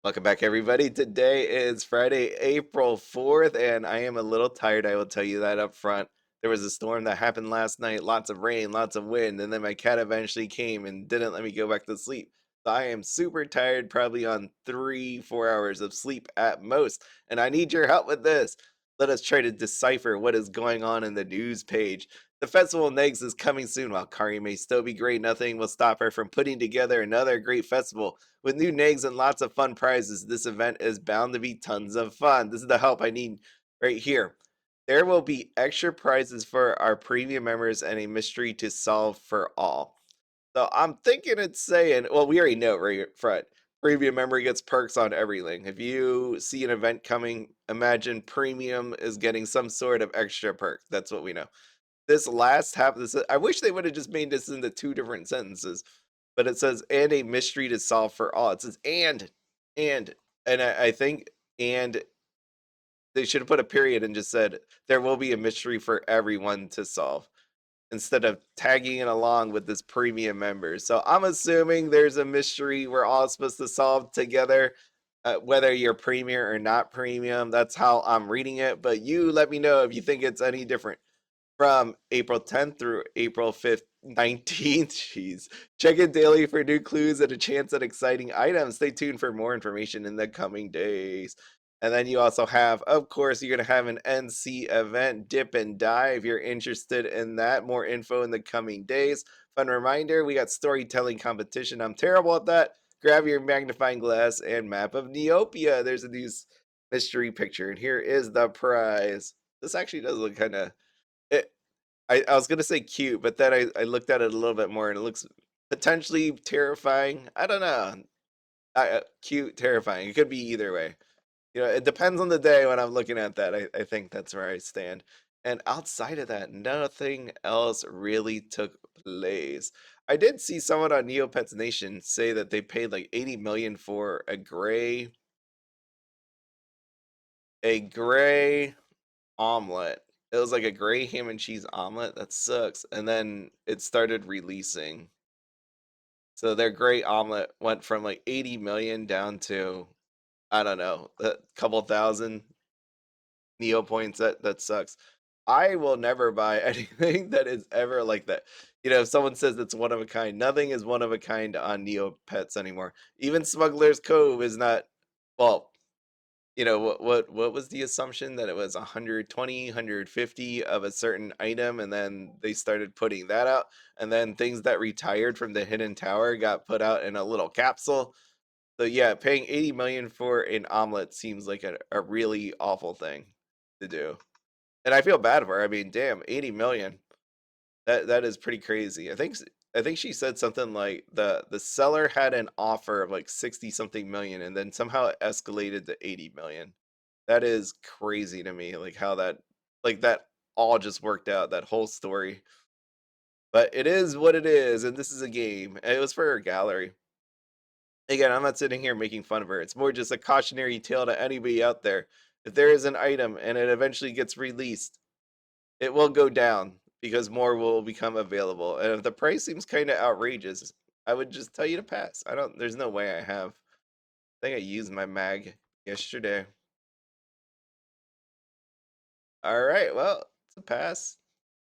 Welcome back, everybody. Today is Friday, April 4th, and I am a little tired. I will tell you that up front. There was a storm that happened last night, lots of rain, lots of wind, and then my cat eventually came and didn't let me go back to sleep. So I am super tired, probably on 3, 4 hours of sleep at most, and I need your help with this. Let us try to decipher what is going on in the news page. The Festival of Neggs is coming soon. While Kari may still be great, nothing will stop her from putting together another great festival. With new nags and lots of fun prizes, this event is bound to be tons of fun. This is the help I need right here. There will be extra prizes for our premium members and a mystery to solve for all. So I'm thinking it's saying, well, we already know right up front. Premium member gets perks on everything. If you see an event coming, imagine premium is getting some sort of extra perk. That's what we know. This last half of this, I wish they would have just made this into two different sentences, but it says, and a mystery to solve for all. It says, and, and I think, and they should have put a period and just said, there will be a mystery for everyone to solve instead of tagging it along with this premium member. So I'm assuming there's a mystery we're all supposed to solve together, whether you're premium or not premium. That's how I'm reading it. But you let me know if you think it's any different from April 10th through April 5th, 19th. Jeez. Check in daily for new clues and a chance at exciting items. Stay tuned for more information in the coming days. And then you also have, of course, you're going to have an NC event, Dip and Die, if you're interested in that. More info in the coming days. Fun reminder, we got storytelling competition. I'm terrible at that. Grab your magnifying glass and map of Neopia. There's a new mystery picture, and here is the prize. This actually does look kind of it, I was gonna say cute, but then I looked at it a little bit more and it looks potentially terrifying. I don't know. Cute, terrifying. It could be either way. It depends on the day when I'm looking at that. I think that's where I stand. And outside of that, nothing else really took place. I did see someone on Neopets Nation say that they paid like 80 million for a gray omelet. It was like a gray ham and cheese omelet. That sucks. And then it started releasing. So their gray omelet went from like 80 million down to, I don't know, a couple thousand Neo points. That sucks. I will never buy anything that is ever like that. If someone says it's one of a kind, nothing is one of a kind on Neopets anymore. Even Smuggler's Cove is not, well, what was the assumption that it was 120 150 of a certain item, and then they started putting that out, and then things that retired from the hidden tower got put out in a little capsule. So yeah, paying 80 million for an omelet seems like a really awful thing to do, and I feel bad for her. I mean, damn, 80 million, that is pretty crazy. I think she said something like the seller had an offer of like 60 something million, and then somehow it escalated to 80 million. That is crazy to me, like how that all just worked out, that whole story. But it is what it is, and this is a game. And it was for her gallery. Again, I'm not sitting here making fun of her. It's more just a cautionary tale to anybody out there. If there is an item and it eventually gets released, it will go down because more will become available. And if the price seems kind of outrageous, I would just tell you to pass. There's no way I have. I think I used my mag yesterday. All right, well, it's a pass.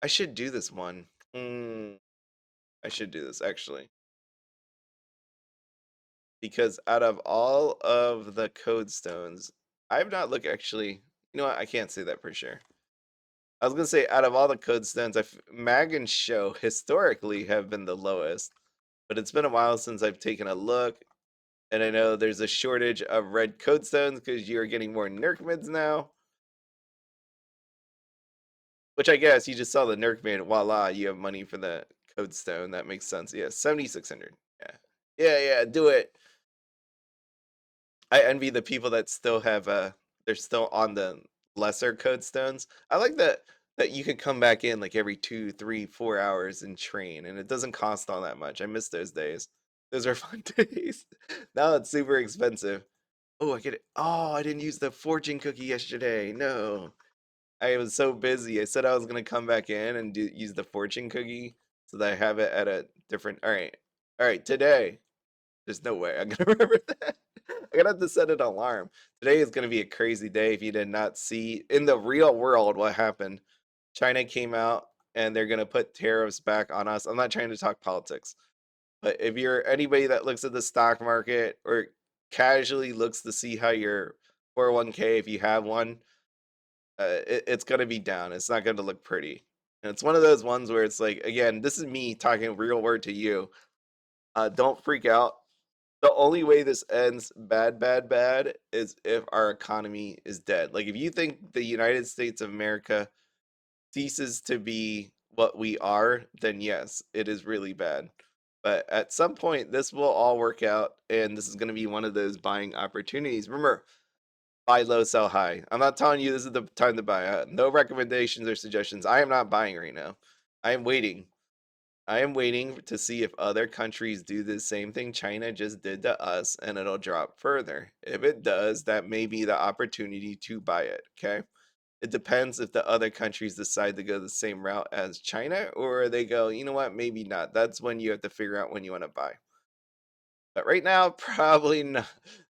I should do this one. I should do this actually. Because out of all of the code stones, I've not looked actually. You know what? I can't say that for sure. I was gonna say out of all the code stones, Mag and Show historically have been the lowest, but it's been a while since I've taken a look, and I know there's a shortage of red code stones because you're getting more Nerkmids now. Which I guess you just saw the Nerkmid, voila, you have money for the code stone. That makes sense. Yeah, 7,600. Yeah. Yeah, do it. I envy the people that still have they're still on the lesser code stones. I like that you can come back in like every 2, 3, 4 hours and train, and it doesn't cost all that much. I miss those days. Those are fun days. Now it's super expensive. Oh, I get it. Oh, I didn't use the fortune cookie yesterday. No. I was so busy. I said I was gonna come back in and use the fortune cookie so that I have it at a different. All right, today. There's no way I'm gonna remember that. I gotta have to set an alarm. Today is gonna be a crazy day if you did not see in the real world what happened. China came out and they're gonna put tariffs back on us. I'm not trying to talk politics, but if you're anybody that looks at the stock market or casually looks to see how your 401k, if you have one, it's gonna be down. It's not gonna look pretty. And it's one of those ones where it's like, again, this is me talking real word to you. Don't freak out. The only way this ends bad, bad, bad is if our economy is dead. Like, if you think the United States of America ceases to be what we are, then yes, it is really bad. But at some point, this will all work out, and this is going to be one of those buying opportunities. Remember, buy low, sell high. I'm not telling you this is the time to buy. No recommendations or suggestions. I am not buying right now. I am waiting. I am waiting to see if other countries do the same thing China just did to us and it'll drop further. If it does, that may be the opportunity to buy it. Okay. It depends if the other countries decide to go the same route as China or they go, you know what, maybe not. That's when you have to figure out when you want to buy. But right now, probably not.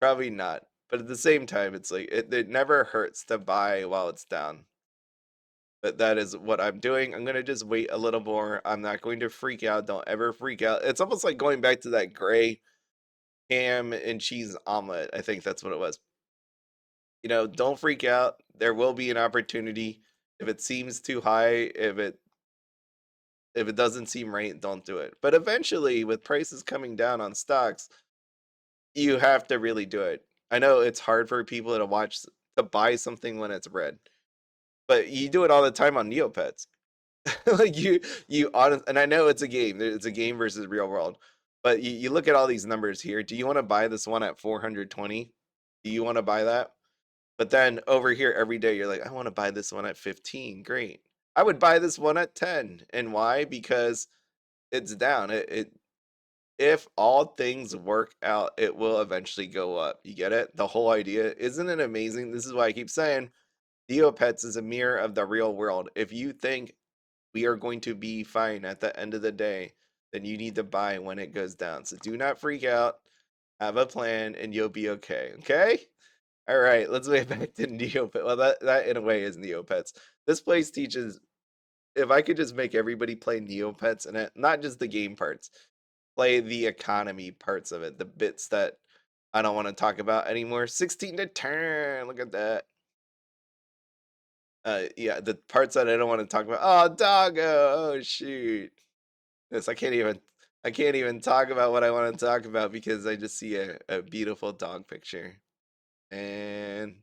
Probably not. But at the same time, it's like it never hurts to buy while it's down. But that is what I'm doing. I'm gonna just wait a little more. I'm not going to freak out. Don't ever freak out. It's almost like going back to that gray ham and cheese omelet. I think that's what it was. Don't freak out. There will be an opportunity. If it seems too high, if it doesn't seem right, don't do it. But eventually, with prices coming down on stocks, you have to really do it. I know it's hard for people to buy something when it's red, but you do it all the time on Neopets. Like you honest, and I know it's a game. It's a game versus real world. But you look at all these numbers here. Do you want to buy this one at 420? Do you want to buy that? But then over here every day you're like, I want to buy this one at 15. Great. I would buy this one at 10. And why? Because it's down. It if all things work out, it will eventually go up. You get it? The whole idea. Isn't it amazing? This is why I keep saying Neopets is a mirror of the real world. If you think we are going to be fine at the end of the day, then you need to buy when it goes down. So do not freak out. Have a plan and you'll be okay. Okay? All right, let's get back to Neopets. Well, that in a way is Neopets. This place teaches if I could just make everybody play Neopets and not just the game parts, play the economy parts of it, the bits that I don't want to talk about anymore. 16 to turn. Look at that. Yeah, the parts that I don't want to talk about. Oh, doggo. Oh, shoot. Yes, I can't even talk about what I want to talk about because I just see a beautiful dog picture. And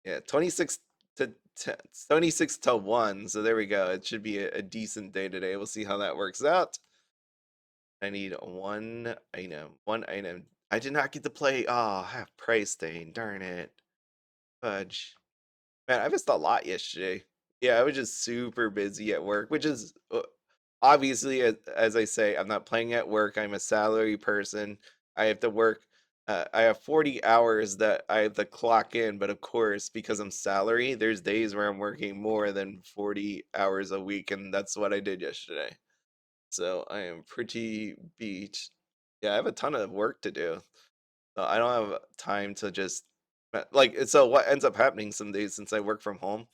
yeah, 26 to 1. So there we go. It should be a decent day today. We'll see how that works out. I need one item. One item. I did not get to play. Oh, half price thing. Darn it. Fudge. Man, I missed a lot yesterday. Yeah, I was just super busy at work, which is obviously, as I say, I'm not playing at work. I'm a salary person. I have to work. I have 40 hours that I have to clock in, but of course, because I'm salary, there's days where I'm working more than 40 hours a week, and that's what I did yesterday. So I am pretty beat. Yeah, I have a ton of work to do. I don't have time to just so what ends up happening some days since I work from home,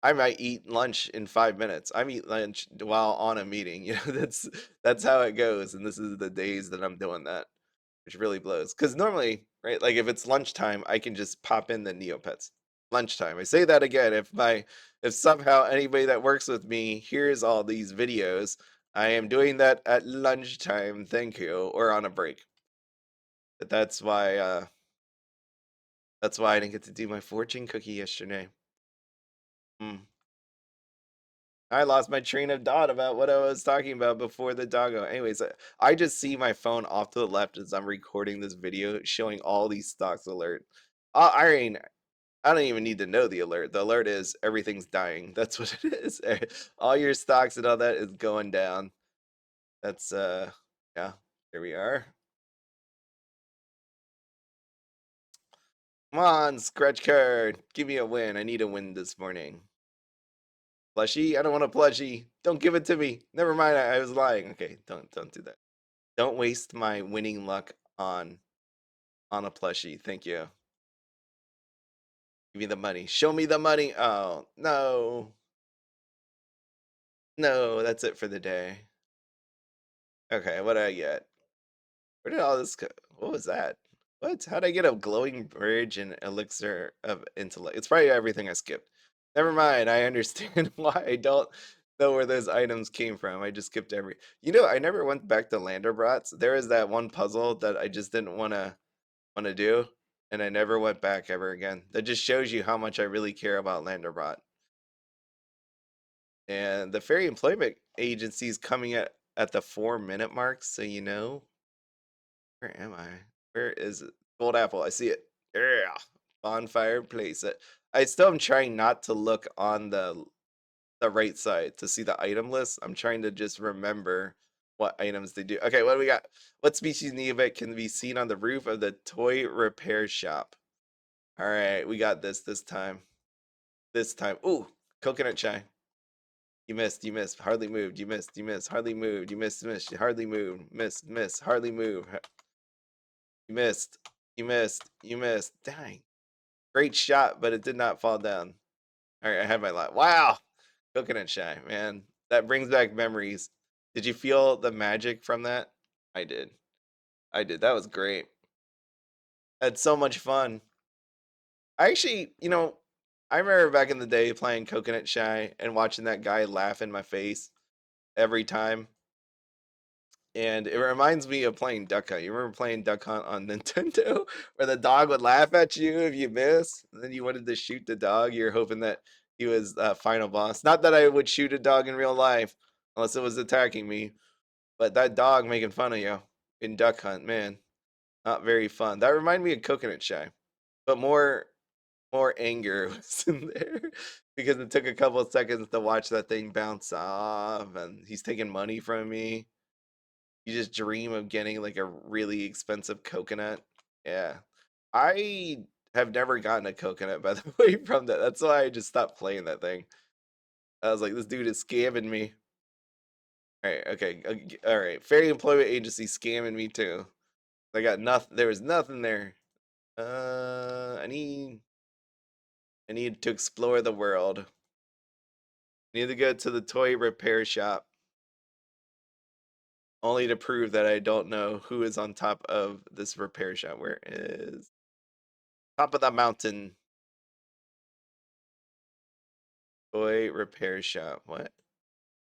I might eat lunch in 5 minutes. I eat lunch while on a meeting. That's how it goes. And this is the days that I'm doing that, which really blows. Because normally, right, like if it's lunchtime, I can just pop in the Neopets. Lunchtime. I say that again. If somehow anybody that works with me hears all these videos, I am doing that at lunchtime, thank you, or on a break. But that's why I didn't get to do my fortune cookie yesterday. Mm. I lost my train of thought about what I was talking about before the doggo. Anyways, I just see my phone off to the left as I'm recording this video showing all these stocks alert. I mean, I don't even need to know the alert. The alert is everything's dying. That's what it is. All your stocks and all that is going down. That's yeah, here we are. Come on, scratch card. Give me a win. I need a win this morning. Plushie? I don't want a plushie. Don't give it to me. Never mind. I was lying. Okay, don't do that. Don't waste my winning luck on on a plushie. Thank you. Give me the money. Show me the money. Oh, no. No, that's it for the day. Okay, what did I get? Where did all this go? What was that? What? How'd I get a glowing bridge and elixir of intellect? It's probably everything I skipped. Never mind. I understand why I don't know where those items came from. I just skipped every. I never went back to Landerbrats. There is that one puzzle that I just didn't wanna do, and I never went back ever again. That just shows you how much I really care about Landerbot. And the Fairy Employment Agency is coming at the 4-minute mark, so where am I? Where is it? Gold apple. I see it. Yeah. Bonfire place. I still am trying not to look on the right side to see the item list. I'm trying to just remember what items they do. Okay, what do we got? What species Neopet can be seen on the roof of the toy repair shop? All right, we got this time. This time. Ooh, coconut chai. You missed, you missed, hardly moved, you missed, hardly moved, you missed, hardly moved, missed, hardly moved. You missed, you missed. Dang. Great shot, but it did not fall down. All right, I had my lot. Wow. Coconut shy, man. That brings back memories. Did you feel the magic from that? I did. I did. That was great. Had so much fun. I actually, I remember back in the day playing Coconut Shy and watching that guy laugh in my face every time. And it reminds me of playing Duck Hunt. You remember playing Duck Hunt on Nintendo, where the dog would laugh at you if you miss, and then you wanted to shoot the dog. You're hoping that he was final boss. Not that I would shoot a dog in real life unless it was attacking me, but that dog making fun of you in Duck Hunt, man, not very fun. That reminded me of Coconut Shy, but more anger was in there because it took a couple of seconds to watch that thing bounce off, and he's taking money from me. You just dream of getting like a really expensive coconut. Yeah. I have never gotten a coconut, by the way, from that. That's why I just stopped playing that thing. I was like, this dude is scamming me. All right, okay. All right. Fairy Employment Agency scamming me too. I got nothing. There was nothing there. I need to explore the world. I need to go to the toy repair shop. Only to prove that I don't know who is on top of this repair shop. Where is top of the mountain? Toy repair shop. What?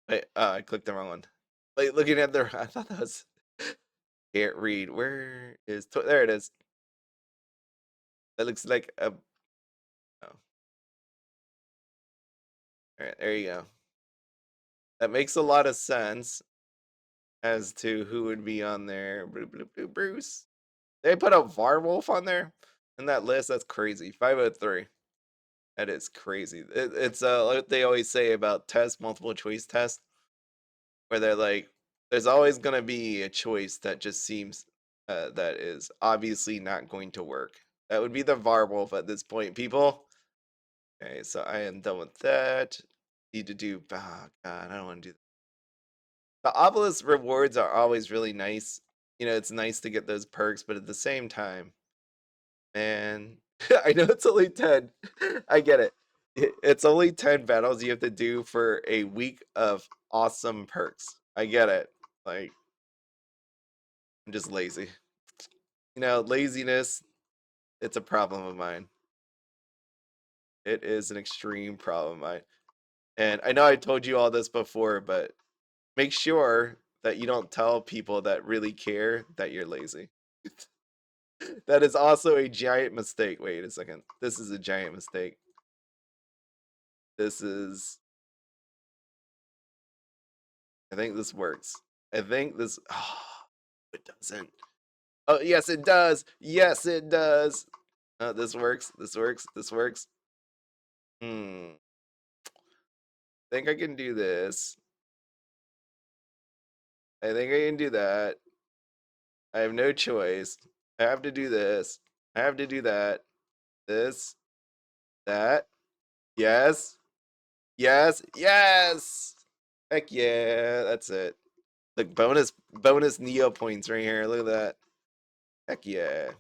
Wait, I clicked the wrong one. Like looking at the, I thought that was. Can't read. Where is toy? There it is. That looks like a. Oh, all right, there you go. That makes a lot of sense as to who would be on there. Bruce. They put a Varwolf on there in that list. That's crazy. 503. That is crazy. It's like they always say about test multiple choice test, where they're like, there's always gonna be a choice that just seems that is obviously not going to work. That would be the Varwolf at this point, people. Okay, so I am done with that. Need to do. Oh God, I don't want to do that. The obelisk rewards are always really nice. It's nice to get those perks, but at the same time, man, I know it's only 10. I get it. It's only 10 battles you have to do for a week of awesome perks. I get it. Like, I'm just lazy. Laziness, it's a problem of mine. It is an extreme problem of mine. And I know I told you all this before, but make sure that you don't tell people that really care that you're lazy. That is also a giant mistake. Wait a second. This is a giant mistake. This is. I think this works. I think this. Oh, it doesn't. Oh, yes, it does. Yes, it does. This works. This works. This works. Hmm. I think I can do this. I think I can do that. I have no choice. I have to do this. I have to do that. This. That. Yes. Yes. Yes. Heck yeah. That's it. Look, bonus Neo points right here. Look at that. Heck yeah.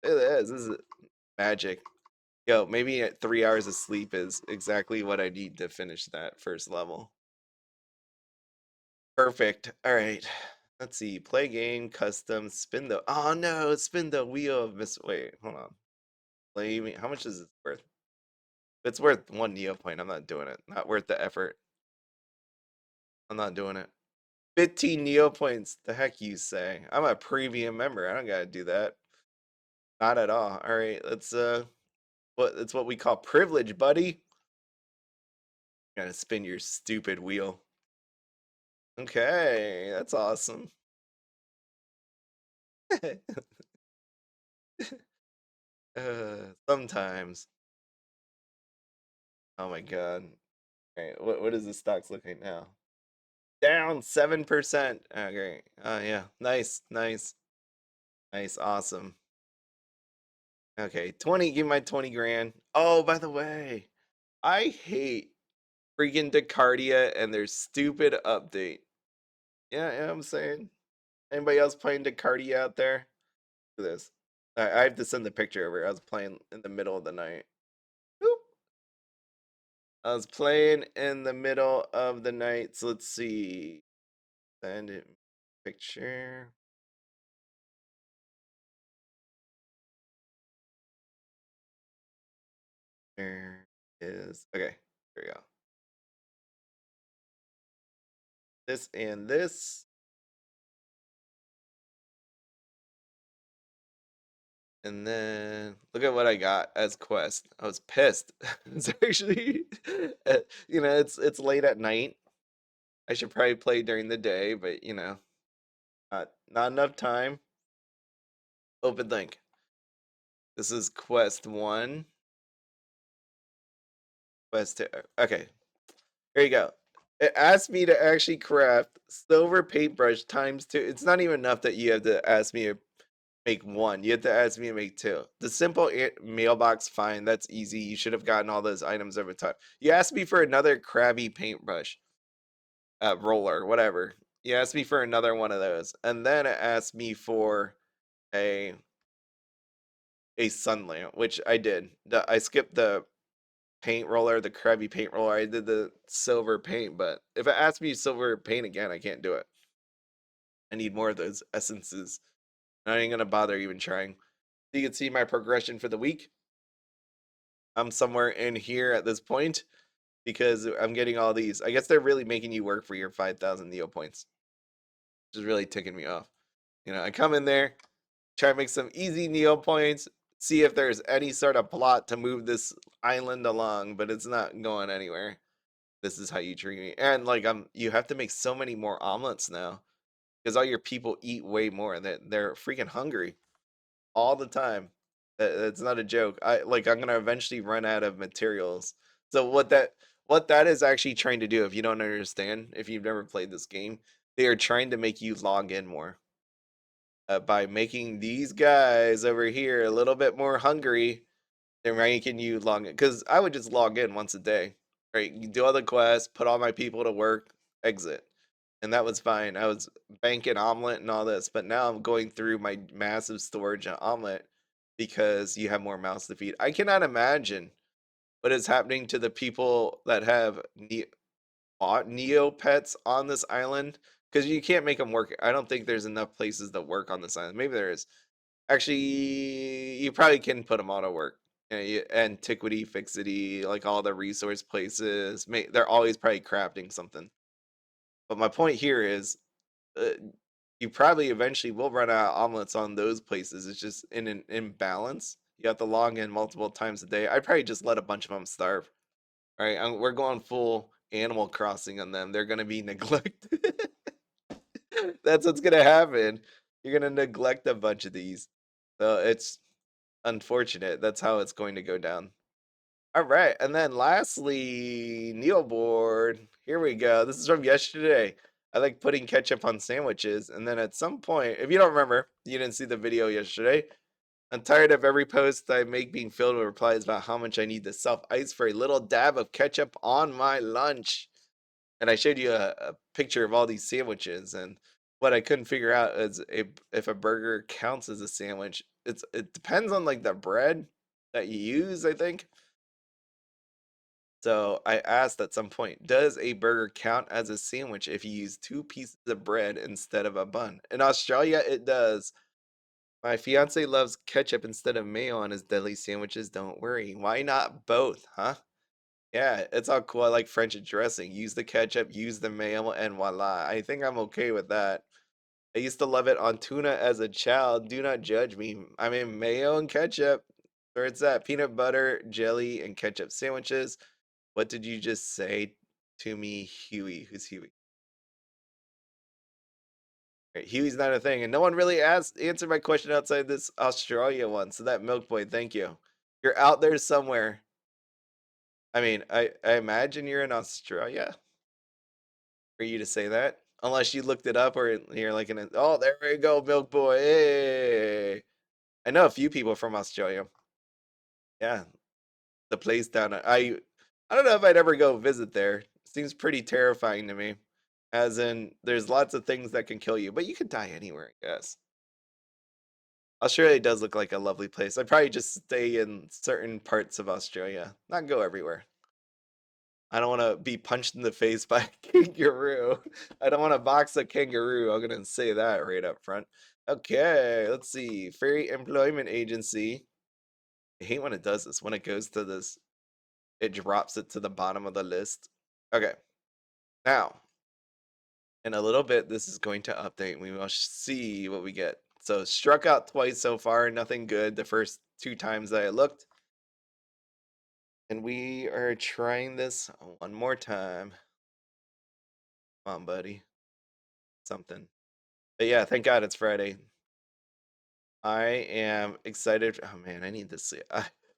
Look at this. This is magic. Yo, maybe 3 hours of sleep is exactly what I need to finish that first level. Perfect. All right. Let's see. Play game, custom, spin the. Oh no, spin the wheel of Miss. Wait, hold on. Play me. How much is it worth? If it's worth 1 Neo point, I'm not doing it. Not worth the effort. I'm not doing it. 15 Neo points. The heck you say? I'm a premium member. I don't gotta do that. Not at all. All right. It's what we call privilege, buddy. Gotta spin your stupid wheel. Okay, that's awesome. Sometimes. Oh my god. Alright, what does the stocks look like now? Down 7%. Okay. Oh yeah. Nice, nice, nice, awesome. Okay, 20, give me my 20 grand. Oh, by the way, I hate freaking Decardia and their stupid update. Yeah, I'm saying. Anybody else playing Decardia out there? Look at this. I have to send the picture over. I was playing in the middle of the night. Boop. I was playing in the middle of the night. So let's see. Send it picture. There is. Okay. There we go. This and this. And then look at what I got as quest. I was pissed. It's actually, it's late at night. I should probably play during the day, but not enough time. Open link. This is quest 1. Quest 2. Okay. Here you go. It asked me to actually craft silver paintbrush times 2. It's not even enough that you have to ask me to make 1. You have to ask me to make 2. The simple mailbox, fine. That's easy. You should have gotten all those items over time. You asked me for another crabby paintbrush, roller, whatever. You asked me for another one of those, and then it asked me for a sun lamp, which I did. I skipped the paint roller, the crabby paint roller. I did the silver paint, but if it asks me silver paint again, I can't do it. I need more of those essences. I ain't gonna bother even trying. You can see my progression for the week. I'm somewhere in here at this point because I'm getting all these. I guess they're really making you work for your 5,000 Neo points, which is really ticking me off. I come in there, try to make some easy Neo points, see if there's any sort of plot to move this island along, but it's not going anywhere. This is how you treat me. And like you have to make so many more omelets now because all your people eat way more. They're freaking hungry all the time. That's not a joke. I'm gonna eventually run out of materials. So what that is actually trying to do, if you don't understand, if you've never played this game, they are trying to make you log in more by making these guys over here a little bit more hungry. They're making you log in because I would just log in once a day, right? You do all the quests, put all my people to work, exit, and that was fine. I was banking omelet and all this, but now I'm going through my massive storage of omelet because you have more mouths to feed. I cannot imagine what is happening to the people that have bought Neopets on this island because you can't make them work. I don't think there's enough places to work on this island. Maybe there is. Actually, you probably can put them all to work. Antiquity, fixity, like all the resource places, they're always probably crafting something. But my point here is, uh, you probably eventually will run out of omelets on those places. It's just in an imbalance. You have to log in multiple times a day. I'd probably just let a bunch of them starve. All right, we're going full Animal Crossing on them. They're gonna be neglected. That's what's gonna happen. You're gonna neglect a bunch of these. So it's unfortunate. That's how it's going to go down. All right, and then lastly, Neil board. Here we go. This is from yesterday. I like putting ketchup on sandwiches, and then at some point, if you don't remember, you didn't see the video yesterday. I'm tired of every post I make being filled with replies about how much I need to self ice for a little dab of ketchup on my lunch. And I showed you a picture of all these sandwiches, and what I couldn't figure out is if a burger counts as a sandwich. It depends on like the bread that you use, I think. So I asked at some point, does a burger count as a sandwich if you use two pieces of bread instead of a bun? In Australia, it does. My fiance loves ketchup instead of mayo on his deli sandwiches. Don't worry. Why not both, huh? Yeah, it's all cool. I like French dressing. Use the ketchup, use the mayo, and voila. I think I'm okay with that. I used to love it on tuna as a child. Do not judge me. I mean, mayo and ketchup. Where it's at. Peanut butter, jelly, and ketchup sandwiches. What did you just say to me, Huey? Who's Huey? Right, Huey's not a thing, and no one really answered my question outside this Australia one. So that Milk Boy, thank you. You're out there somewhere. I mean, I imagine you're in Australia for you to say that, unless you looked it up or you're like oh, there we go, Milk Boy. Hey, I know a few people from Australia. Yeah, the place down. I don't know if I'd ever go visit there. Seems pretty terrifying to me. As in, there's lots of things that can kill you, but you could die anywhere, I guess. Australia does look like a lovely place. I'd probably just stay in certain parts of Australia, not go everywhere. I don't want to be punched in the face by a kangaroo. I don't want to box a kangaroo. I'm going to say that right up front. Okay, let's see. Fairy Employment Agency. I hate when it does this. When it goes to this, it drops it to the bottom of the list. Okay, now in a little bit, this is going to update. We will see what we get. So struck out twice so far, nothing good the first two times that I looked. And we are trying this one more time. Come on, buddy. Something. But yeah, thank God it's Friday. I am excited. Oh man, I need to see.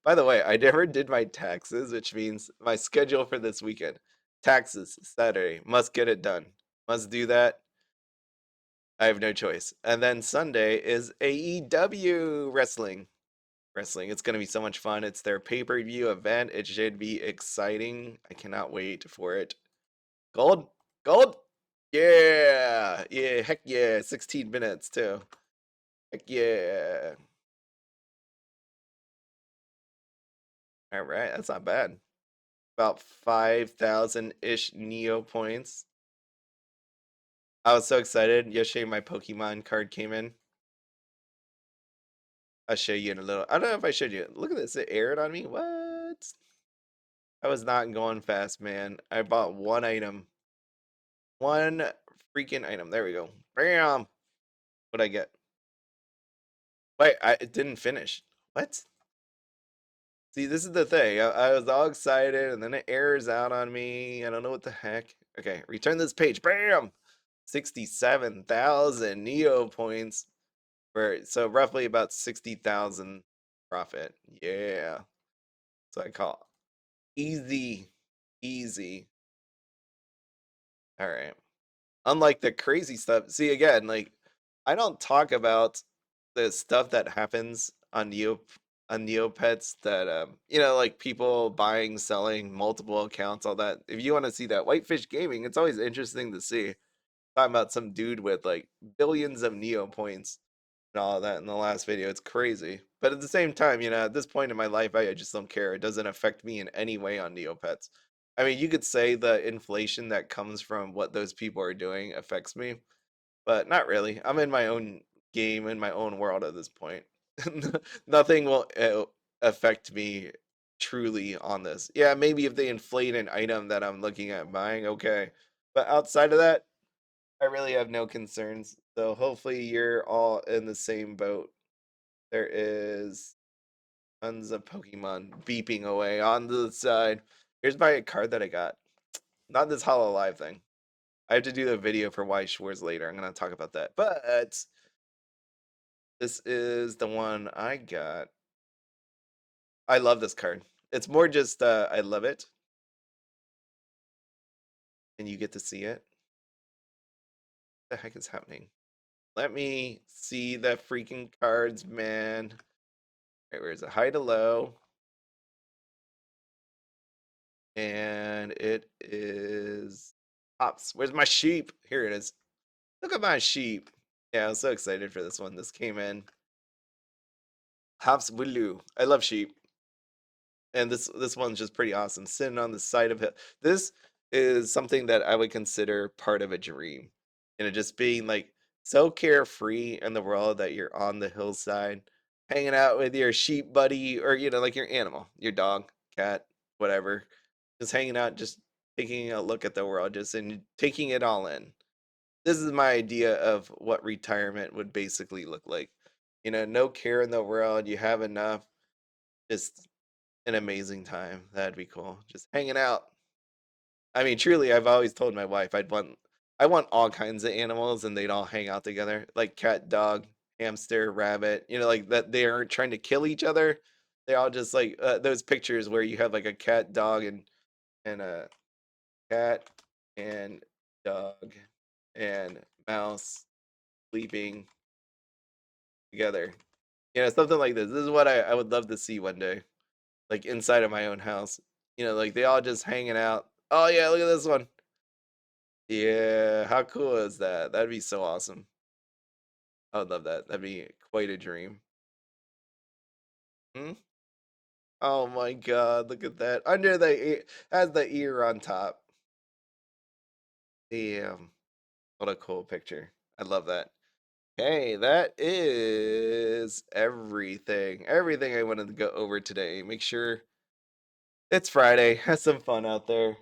By the way, I never did my taxes, which means my schedule for this weekend. Taxes, Saturday. Must get it done. Must do that. I have no choice. And then Sunday is AEW wrestling. Wrestling. It's going to be so much fun. It's their pay-per-view event. It should be exciting. I cannot wait for it. Gold? Gold? Yeah. Yeah. Heck yeah. 16 minutes too. Heck yeah. All right. That's not bad. About 5,000-ish Neo points. I was so excited. Yesterday, my Pokemon card came in. I'll show you in a little. I don't know if I showed you. Look at this. It aired on me. What? I was not going fast, man. I bought one item. One freaking item. There we go. Bam! What'd I get? Wait, it didn't finish. What? See, this is the thing. I was all excited, and then it errors out on me. I don't know what the heck. Okay, return this page. Bam! 67,000 Neo points. So roughly about 60,000 profit. Yeah. So I call easy. Easy. All right. Unlike the crazy stuff. See, again, like, I don't talk about the stuff that happens on Neopets that like people buying, selling multiple accounts, all that. If you want to see that Whitefish Gaming, it's always interesting to see. Talking about some dude with like billions of Neo points and all that in the last video. It's crazy. But at the same time, at this point in my life, I just don't care. It doesn't affect me in any way on Neopets. I mean, you could say the inflation that comes from what those people are doing affects me, but not really. I'm in my own game, in my own world at this point. Nothing will affect me truly on this. Yeah, maybe if they inflate an item that I'm looking at buying, okay. But outside of that, I really have no concerns. So hopefully you're all in the same boat. There is tons of Pokemon beeping away on the side. Here's my card that I got. Not this Hollow Live thing. I have to do a video for Why Schwartz later. I'm going to talk about that. But this is the one I got. I love this card. It's more just I love it. And you get to see it. What the heck is happening? Let me see the freaking cards, man. Right, where's it? High to low. And it is Pops. Where's my sheep? Here it is. Look at my sheep. Yeah, I was so excited for this one. This came in. Hops Willu. I love sheep. And this one's just pretty awesome. Sitting on the side of it. This is something that I would consider part of a dream. Just being like so carefree in the world that you're on the hillside, hanging out with your sheep buddy or like your animal, your dog, cat, whatever. Just hanging out, just taking a look at the world, just and taking it all in. This is my idea of what retirement would basically look like. No care in the world, you have enough, just an amazing time. That'd be cool. Just hanging out. I mean, truly, I've always told my wife I want all kinds of animals and they'd all hang out together, like cat, dog, hamster, rabbit. Like that they aren't trying to kill each other. They all just like those pictures where you have like a cat, dog, and a cat and dog and mouse sleeping together. Something like this. This is what I would love to see one day, like inside of my own house. Like they all just hanging out. Oh yeah, look at this one. Yeah, how cool is that? That'd be so awesome. I would love that. That'd be quite a dream. Hmm? Oh my god, look at that. Under the ear has the ear on top. Damn. What a cool picture. I love that. Hey, that is everything. Everything I wanted to go over today. Make sure it's Friday. Have some fun out there.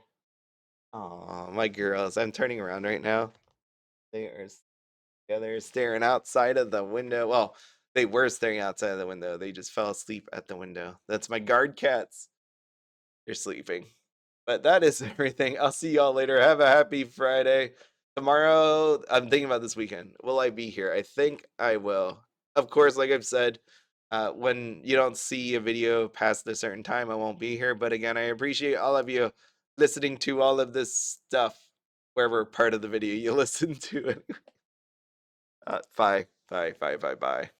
Oh, my girls. I'm turning around right now. They are together staring outside of the window. Well, they were staring outside of the window. They just fell asleep at the window. That's my guard cats. They're sleeping. But that is everything. I'll see y'all later. Have a happy Friday. Tomorrow, I'm thinking about this weekend. Will I be here? I think I will. Of course, like I've said, when you don't see a video past a certain time, I won't be here. But again, I appreciate all of you listening to all of this stuff, wherever part of the video you listen to it. Bye, bye, bye, bye, bye.